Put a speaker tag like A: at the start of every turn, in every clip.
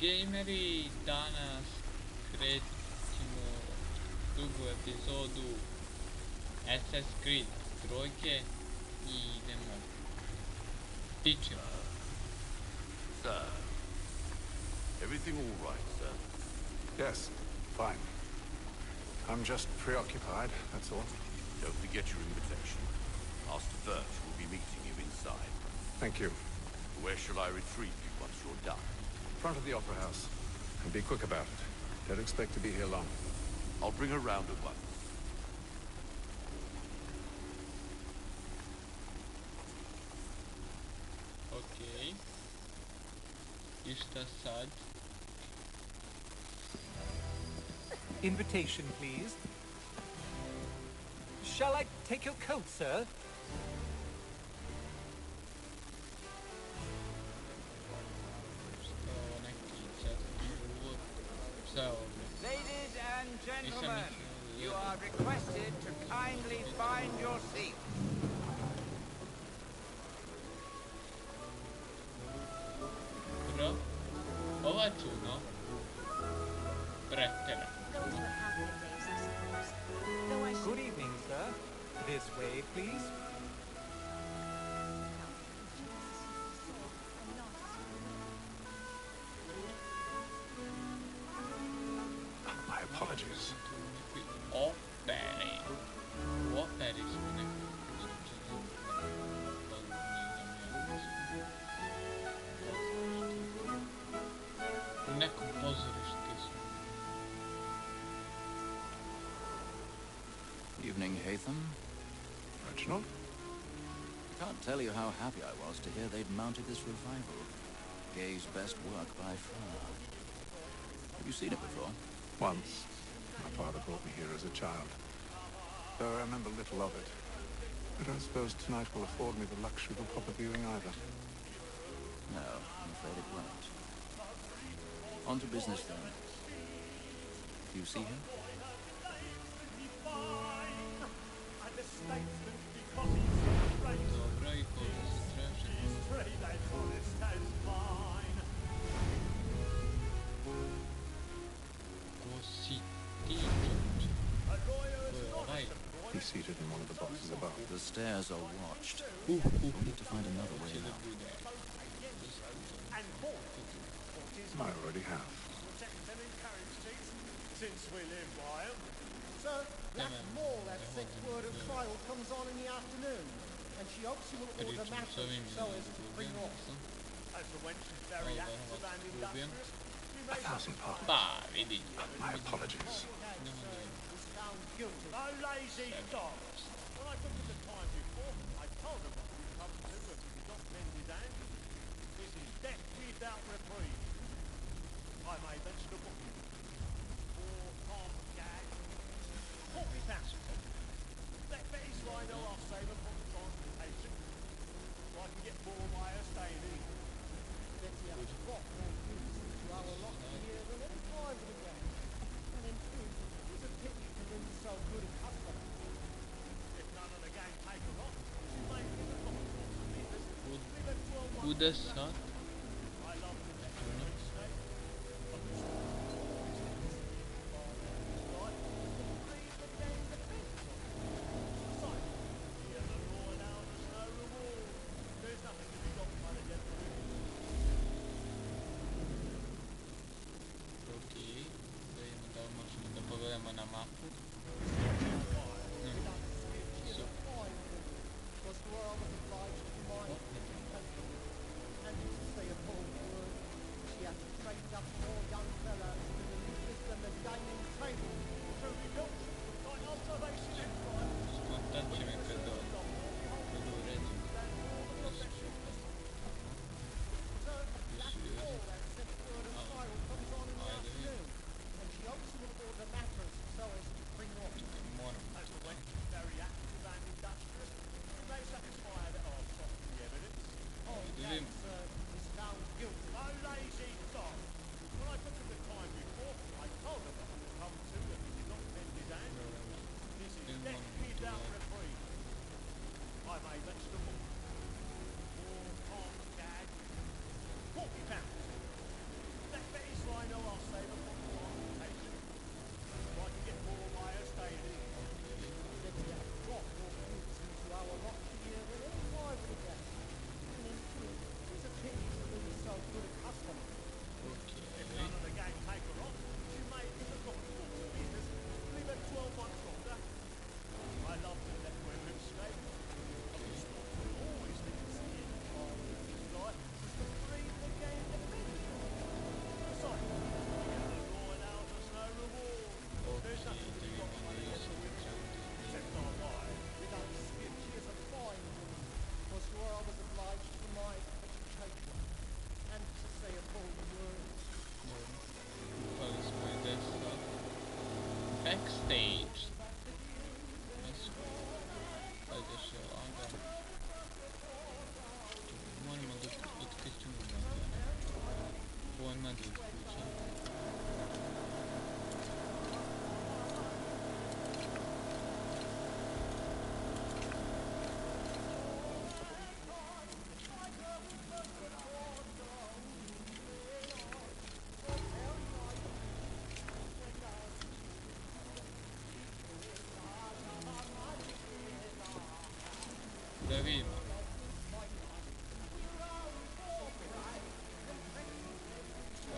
A: Gameri, danas krećemo drugu epizodu Assassin's Creed trojke i idemo pičimo.
B: Sir, everything all right, sir?
C: Yes, fine. I'm just preoccupied, that's all.
B: Don't forget your invitation. Master Birch will be meeting you inside.
C: Thank you.
B: Where shall I retrieve you once you're done?
C: Front of the Opera House. And be quick about it. Don't expect to be here long.
B: I'll bring her round at once.
A: Okay. Just sad.
D: Invitation, please. Shall I take your coat, sir?
E: Ladies and gentlemen, you are requested to kindly find your seat.
A: Bro, ova čudno. Pretera.
D: Good evening, sir. This way, please.
C: My apologies.
A: Opere. Opere su nekom pozorištu su.
F: Evening, Hatham.
C: Reginald?
F: Can't tell you how happy I was to hear they'd mounted this revival. Gay's best work by far. Have you seen it before?
C: Once. My father brought me here as a child. Though I remember little of it. I don't suppose tonight will afford me the luxury of a proper viewing either.
F: No, I'm afraid it won't. On to business then. Do you see him?
A: Dobro, i koga se traži? Ko si ti, čovječe? Ko je ovaj?
C: He's seated in one of the boxes above.
F: The stairs are watched. We'll need to find another way
A: Će da
F: out.
A: bude.
C: I already have.
G: Since we live wild. Sir, that's more that sick word of trial comes on in the afternoon, and she hopes you will order
A: Pričam s
G: matters
A: ovim
G: so as to bring
A: klubom.
G: off. As the wench is very
A: Ovo
G: active and
A: klubom.
G: industrious, we
C: A
G: may
C: thousand pardons.
A: Pa, vidi.
C: My apologies.
G: was found guilty. No lazy dogs. When I took him the time before, I told him what we come to if he did not lend his hand. This is death without reprieve. I may mention a booking. For Tom Gag. 40,000. Let Betty's rider, I'll save her from transportation. So I can get more by her staying in. Betty has got more news to our lot here than any time with the gang. And in truth, it's a pity to lose so good a customer. If none of the gang take her on, she may be the lot of leaders. Leave her to her one.
A: Kuda sad?
G: I love the
A: Okej. Da idemo da možemo da pogledamo na mapu.
G: Was the world obliged to mind and to say a bold word. She has trained up more young fellows to the new system of gaming table. Truly built. By observation and crime.
A: Skontat će me kad bude u redu.
G: Sir, that's all that sick word of trial comes on in the afternoon. And she hopes you will order matters so as to bring off.
A: Moram.
G: As the wench is very active and industrious, you may satisfy her that I'll soften the evidence. Oh,
A: Vidim.
G: yes, is found guilty. No lazy dog. When I took him the time
A: stage. Let's go. Hadi şu anda. Umarım etkisi mi var? Bu olmadı etkisi. Döveyim.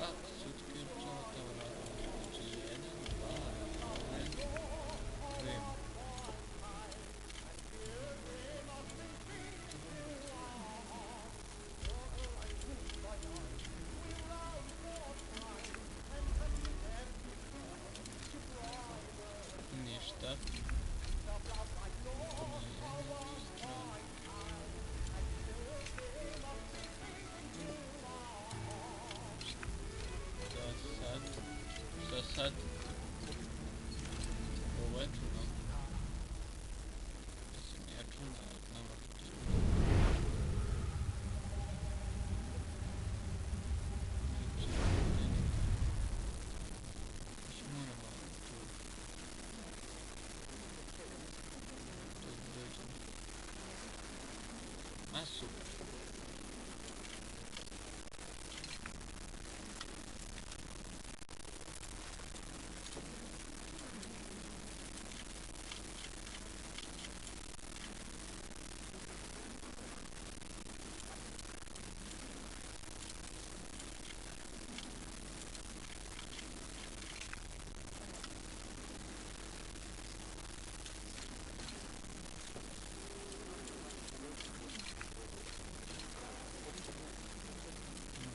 A: Bak süt kültü ortamına ciğerim var. Döveyim. Ништяк. Засад. Бывает трудно. Если не трудно, наоборот. Почему она была тут? Тут дойдем. А супер.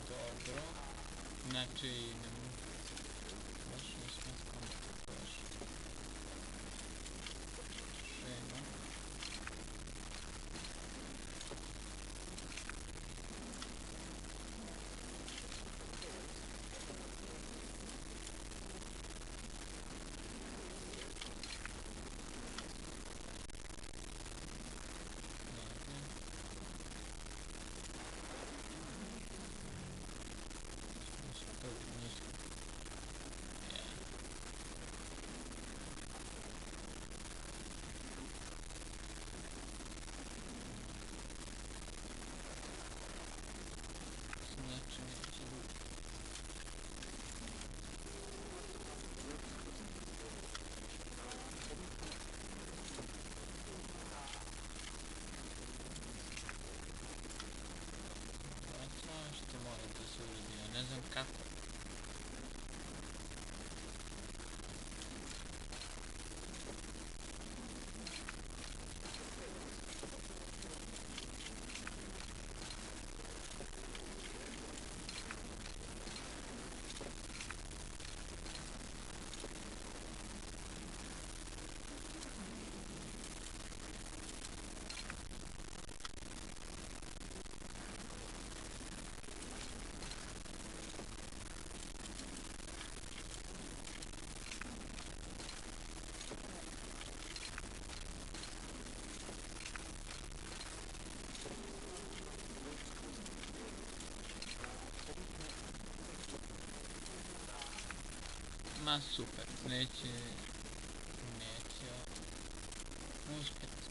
A: Добро. Значи не можешь не смыслом тоже. Шейна. Что может быть сегодня? Не знаю как. Ma super, neće uspjeti.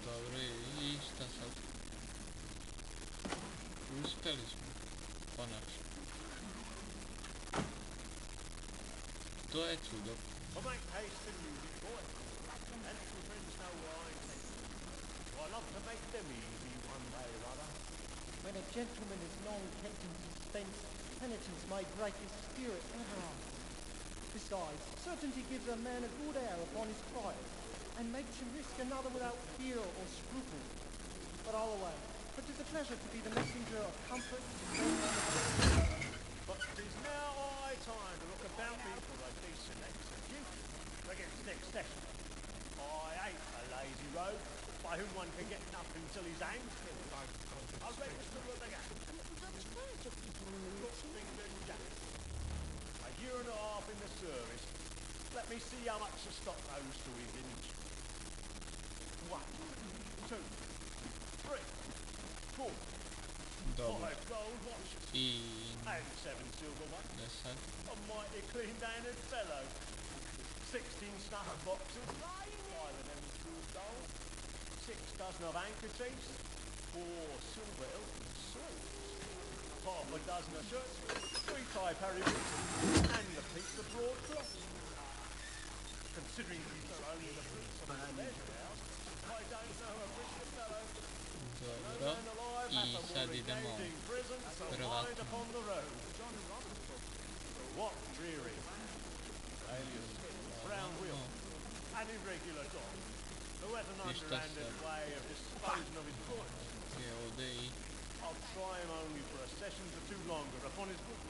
A: Dobro, i šta sad? Uspjeli smo, konačno. To je čudo.
G: I make haste and music, boy. And if your friends know where I intend. I love to make them easy one day or other.
H: When a gentleman is long kept in suspense, penitence may break his spirit. Besides, certainty gives a man a good air upon his trial, and makes him risk another without fear or scruple. But I'll away, for 'tis a pleasure to be the messenger of comfort.
G: But 'tis now high time to look about me for a decent execution. To get next session. I hate a lazy road by whom one can get nothing till he's hanged. I'll register with the gang. A year and a half in the service. Let me see how much the stock owes to his image. 1, 2, 3, 4,
A: Dobra.
G: 5 gold watches
A: I
G: and 7 silver ones.
A: desant.
G: A mighty clean-handed fellow. 16 snuff boxes, 5 of them true gold, 6 dozen of handkerchiefs, 4 silver Elton swords, half a dozen of shirts, 3 tie periwigs, and a piece of broadcloth. Considering these are only the fruits of a pleasure house, I don't know a richer fellow.
A: Dobro. I sad idemo prvatno.
G: Upon the road. What dreary, alias brown wheel, an irregular dog, who has an
A: Ništa se.
G: underhanded way of disposing of his goods.
A: Je ovdje I
G: I'll try him only for a session or 2 longer upon his book.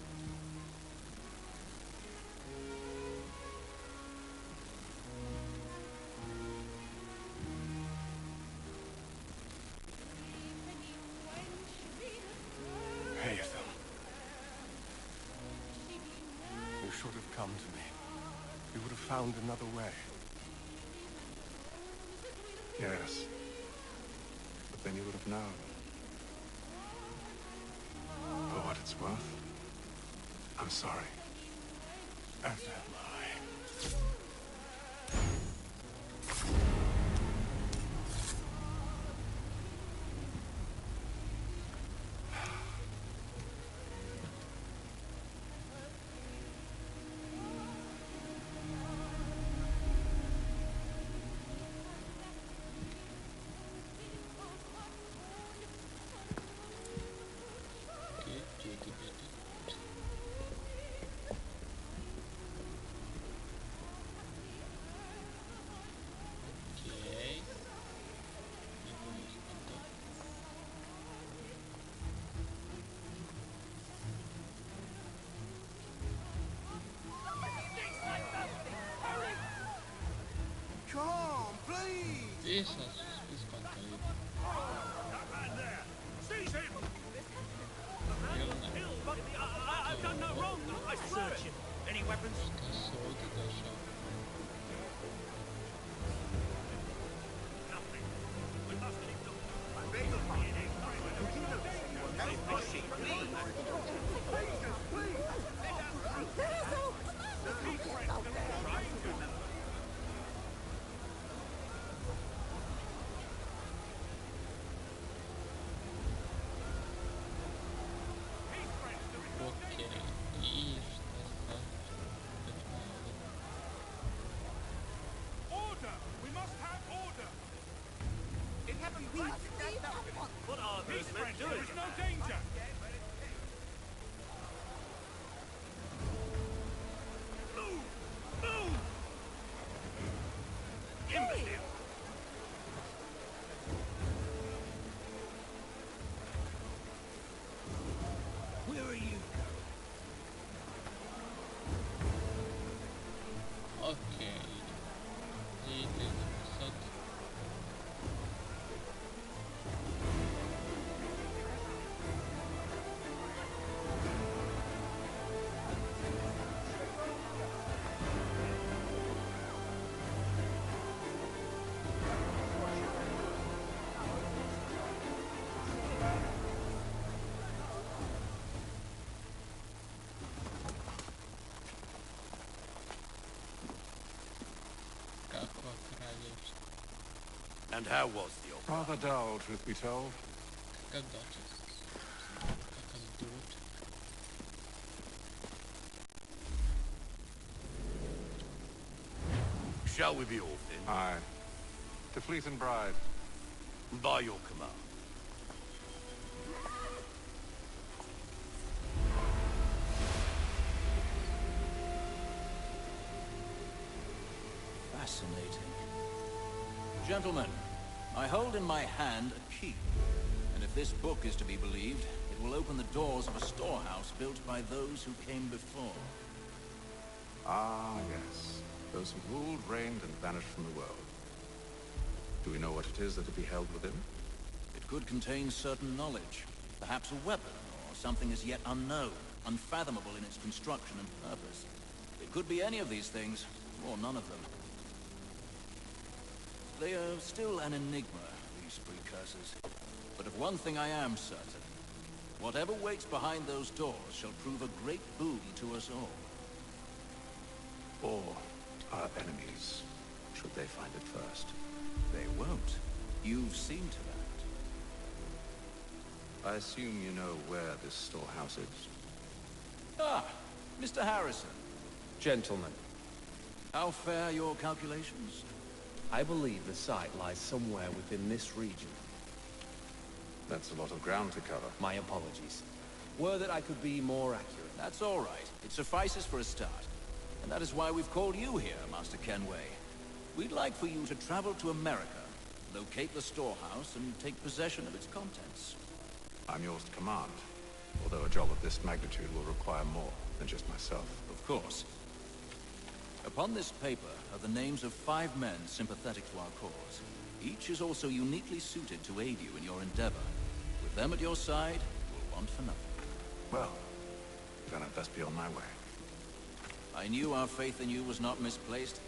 C: Hatham. You should have come to me. You would have found another way. Yes. But then you would have known. For what it's worth, I'm sorry. As am I.
A: okej, dzięki Betty. Okej. Nie powiedzmy to.
G: Come on, please!
A: Jesus, wyskakali.
G: Seize him!
A: Jelne.
G: I've done no wrong, I swear it! Any weapons?
A: Kasod dasza.
G: Nothing. We must keep them. I beg your pardon.
A: Okej. I šta
G: Order! We must have order!
E: It happened once.
G: What are these men doing? There is no danger! Move! Move! Imbecile! Where are you?
A: Okej. Jedziemy sad. Kakva kraljevstva.
B: And how was the opera?
C: Rather dull, truth be told.
A: Kakav dočas. Kakav drut.
B: Shall we be off then?
C: Aye. To Fleet and Bride.
B: By your command.
F: Fascinating. Gentlemen, I hold in my hand a key. And if this book is to be believed, it will open the doors of a storehouse built by those who came before.
C: Ah, yes. Those who ruled, reigned, and vanished from the world. Do we know what it is that will be held within?
F: It could contain certain knowledge. Perhaps a weapon, or something as yet unknown, unfathomable in its construction and purpose. It could be any of these things, or none of them. They are still an enigma, these precursors. But of one thing I am certain. Whatever waits behind those doors shall prove a great boon to us all.
C: Or our enemies, should they find it first.
F: They won't. You've seen to that.
C: I assume you know where this storehouse is.
F: Ah, Mr. Harrison.
I: Gentlemen,
F: How fare your calculations?
I: I believe the site lies somewhere within this region.
C: That's a lot of ground to cover.
I: My apologies. Were that I could be more accurate.
F: That's all right. It suffices for a start. And that is why we've called you here, Master Kenway. We'd like for you to travel to America, locate the storehouse, and take possession of its contents.
C: I'm yours to command, although a job of this magnitude will require more than just myself.
F: Of course. Upon this paper are the names of 5 men sympathetic to our cause. Each is also uniquely suited to aid you in your endeavor. With them at your side, you'll want for nothing.
C: Well, then I'd best be on my way.
F: I knew our faith in you was not misplaced.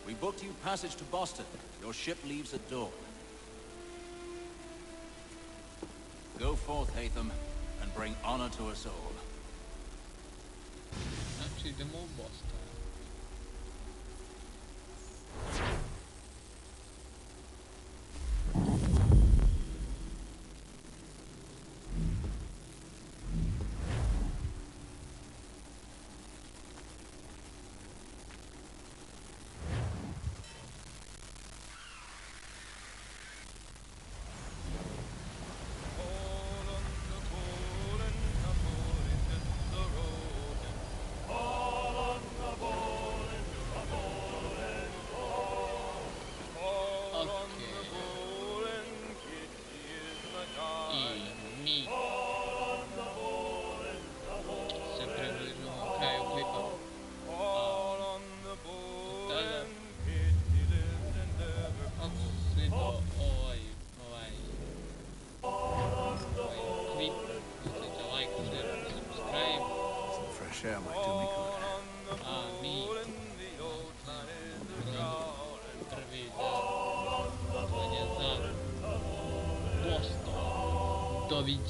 F: We booked you passage to Boston. Your ship leaves at dawn. Go forth, Hatham, and bring honor to us all.
A: Actually, the more Boston.
C: Share might do me good.
A: Boston. Do widzenia.